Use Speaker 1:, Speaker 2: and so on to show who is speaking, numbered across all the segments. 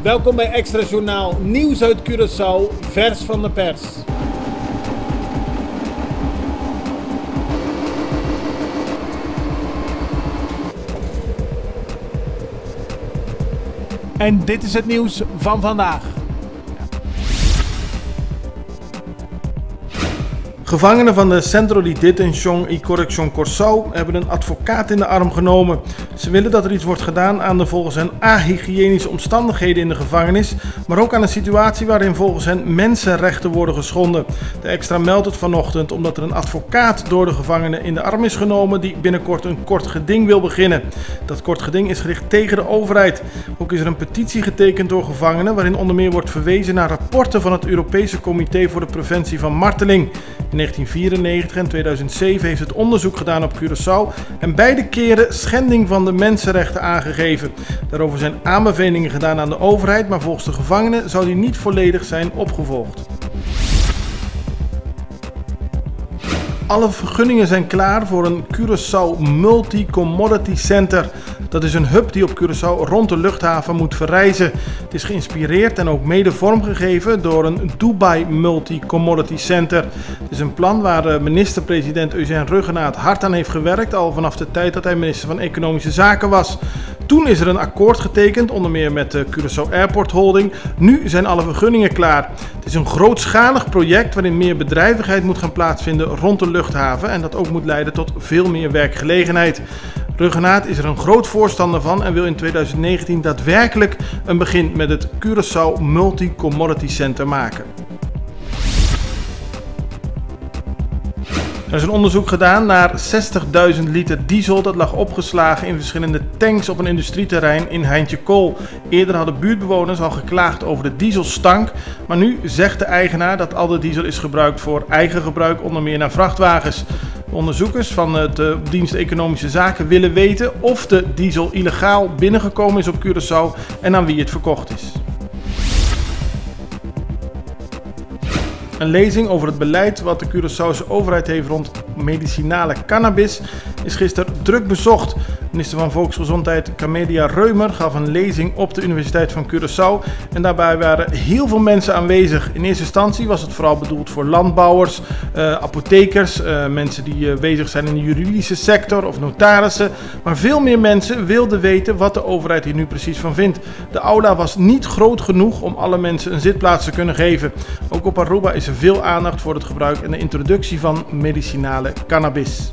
Speaker 1: Welkom bij Extra Journaal, nieuws uit Curaçao, vers van de pers. En dit is het nieuws van vandaag.
Speaker 2: Gevangenen van de Centro de Detención y Corrección Curaçao hebben een advocaat in de arm genomen. Ze willen dat er iets wordt gedaan aan de volgens hen ahygiënische omstandigheden in de gevangenis, maar ook aan een situatie waarin volgens hen mensenrechten worden geschonden. De Extra meldt het vanochtend omdat er een advocaat door de gevangenen in de arm is genomen die binnenkort een kort geding wil beginnen. Dat kort geding is gericht tegen de overheid. Ook is er een petitie getekend door gevangenen waarin onder meer wordt verwezen naar rapporten van het Europese Comité voor de Preventie van Marteling. In 1994 en 2007 heeft het onderzoek gedaan op Curaçao en beide keren schending van de mensenrechten aangegeven. Daarover zijn aanbevelingen gedaan aan de overheid, maar volgens de gevangenen zou die niet volledig zijn opgevolgd. Alle vergunningen zijn klaar voor een Curaçao Multi-Commodity Center. Dat is een hub die op Curaçao rond de luchthaven moet verrijzen. Het is geïnspireerd en ook mede vormgegeven door een Dubai Multi-Commodity Center. Het is een plan waar minister-president Eugène Ruggenaat hard aan heeft gewerkt, al vanaf de tijd dat hij minister van Economische Zaken was. Toen is er een akkoord getekend, onder meer met de Curaçao Airport Holding. Nu zijn alle vergunningen klaar. Het is een grootschalig project waarin meer bedrijvigheid moet gaan plaatsvinden rond de luchthaven en dat ook moet leiden tot veel meer werkgelegenheid. Ruggenaat is er een groot voorstander van en wil in 2019 daadwerkelijk een begin met het Curaçao Multi-Commodity Center maken. Er is een onderzoek gedaan naar 60.000 liter diesel dat lag opgeslagen in verschillende tanks op een industrieterrein in Heintje Kool. Eerder hadden buurtbewoners al geklaagd over de dieselstank, maar nu zegt de eigenaar dat al de diesel is gebruikt voor eigen gebruik, onder meer naar vrachtwagens. De onderzoekers van de dienst Economische Zaken willen weten of de diesel illegaal binnengekomen is op Curaçao en aan wie het verkocht is. Een lezing over het beleid wat de Curaçaose overheid heeft rond medicinale cannabis is gisteren druk bezocht. Minister van Volksgezondheid Camelia Reumer gaf een lezing op de Universiteit van Curaçao en daarbij waren heel veel mensen aanwezig. In eerste instantie was het vooral bedoeld voor landbouwers, apothekers, mensen die bezig zijn in de juridische sector of notarissen. Maar veel meer mensen wilden weten wat de overheid hier nu precies van vindt. De aula was niet groot genoeg om alle mensen een zitplaats te kunnen geven. Ook op Aruba is er veel aandacht voor het gebruik en de introductie van medicinale cannabis.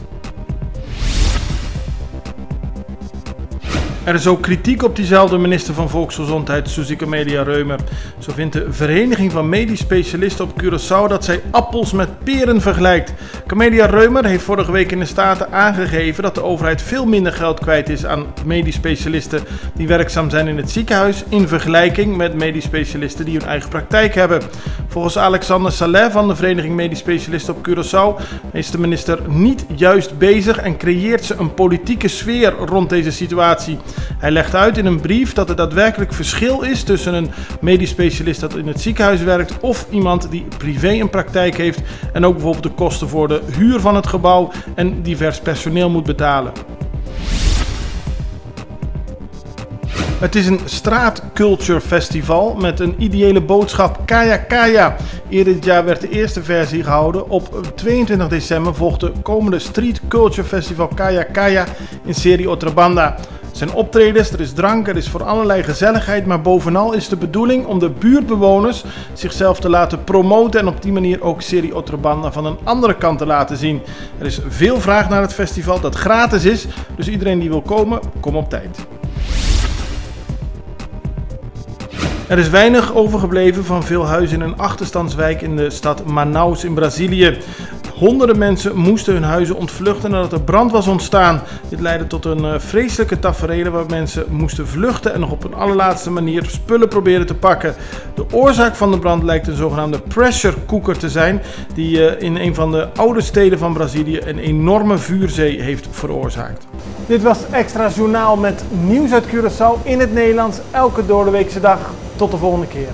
Speaker 2: Er is ook kritiek op diezelfde minister van Volksgezondheid, Suzy Camelia Reumer. Zo vindt de Vereniging van Medisch Specialisten op Curaçao dat zij appels met peren vergelijkt. Camelia Reumer heeft vorige week in de Staten aangegeven dat de overheid veel minder geld kwijt is aan medisch specialisten die werkzaam zijn in het ziekenhuis in vergelijking met medisch specialisten die hun eigen praktijk hebben. Volgens Alexander Saleh van de Vereniging Medisch Specialisten op Curaçao is de minister niet juist bezig en creëert ze een politieke sfeer rond deze situatie. Hij legt uit in een brief dat er daadwerkelijk verschil is tussen een medisch specialist dat in het ziekenhuis werkt of iemand die privé een praktijk heeft en ook bijvoorbeeld de kosten voor de huur van het gebouw en divers personeel moet betalen. Het is een straatculture festival met een ideële boodschap Kaya Kaya. Eerder dit jaar werd de eerste versie gehouden. Op 22 december volgt de komende Street Culture Festival Kaya Kaya in Serie Otrabanda. Er zijn optredens, er is drank, er is voor allerlei gezelligheid, maar bovenal is de bedoeling om de buurtbewoners zichzelf te laten promoten en op die manier ook Serie Otrabanda van een andere kant te laten zien. Er is veel vraag naar het festival dat gratis is, dus iedereen die wil komen, kom op tijd. Er is weinig overgebleven van veel huizen in een achterstandswijk in de stad Manaus in Brazilië. Honderden mensen moesten hun huizen ontvluchten nadat er brand was ontstaan. Dit leidde tot een vreselijke tafereel waar mensen moesten vluchten en nog op een allerlaatste manier spullen probeerden te pakken. De oorzaak van de brand lijkt een zogenaamde pressure cooker te zijn die in een van de oude steden van Brazilië een enorme vuurzee heeft veroorzaakt.
Speaker 1: Dit was Extra Journaal met nieuws uit Curaçao in het Nederlands, elke doordeweekse dag. Tot de volgende keer.